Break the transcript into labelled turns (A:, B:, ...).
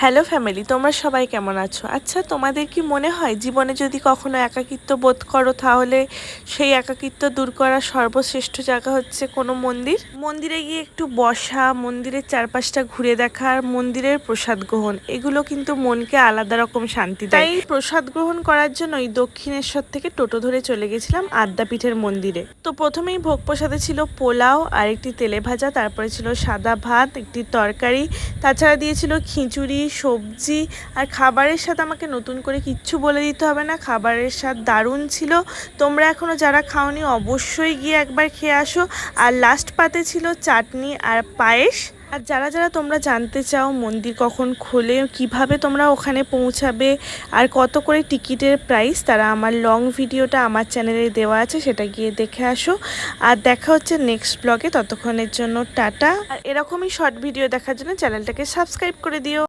A: Hello family, তোমরা সবাই কেমন আছো? আচ্ছা, তোমাদের কি মনে হয় জীবনে যদি কখনো একাকিত্ব বোধ করো তাহলে সেই একাকিত্ব দূর করার সর্বশ্রেষ্ঠ জায়গা হচ্ছে কোনো মন্দির? মন্দিরে গিয়ে একটু বসা, মন্দিরের চারপাশটা ঘুরে দেখা, আর মন্দিরের প্রসাদ গ্রহণ, এগুলো কিন্তু মনকে আলাদা রকম শান্তি দেয়। তাই প্রসাদ গ্রহণ করার জন্যই দক্ষিণেশ্বর থেকে টোটো ধরে চলে গেছিলাম আদ্যাপীঠের মন্দিরে। তো প্রথমেই ভোগ প্রসাদে ছিল পোলাও আর একটি তেলে ভাজা, তারপরে ছিল সাদা ভাত, একটি তরকারি, তাছাড়া দিয়েছিল খিচুড়ি, সবজি। আর খাবারের স্বাদ আমাকে নতুন করে কিচ্ছু বলে দিতে হবে না, খাবারের স্বাদ দারুণ ছিল। তোমরা এখনও যারা খাওনি অবশ্যই গিয়ে একবার খেয়ে আসো। আর লাস্ট পাতে ছিল চাটনি আর পায়েস। আর যারা যারা তোমরা জানতে চাও মন্দির কখন খোলে, কিভাবে তোমরা ওখানে পৌঁছাবে, আর কত করে টিকিটের প্রাইস, তারা আমার লং ভিডিওটা আমার চ্যানেলে দেওয়া আছে, সেটা গিয়ে দেখে আসো। আর দেখা হচ্ছে নেক্সট ব্লগে, ততক্ষণের জন্য টাটা। আর এরকমই শর্ট ভিডিও দেখার জন্য চ্যানেলটাকে সাবস্ক্রাইব করে দিও।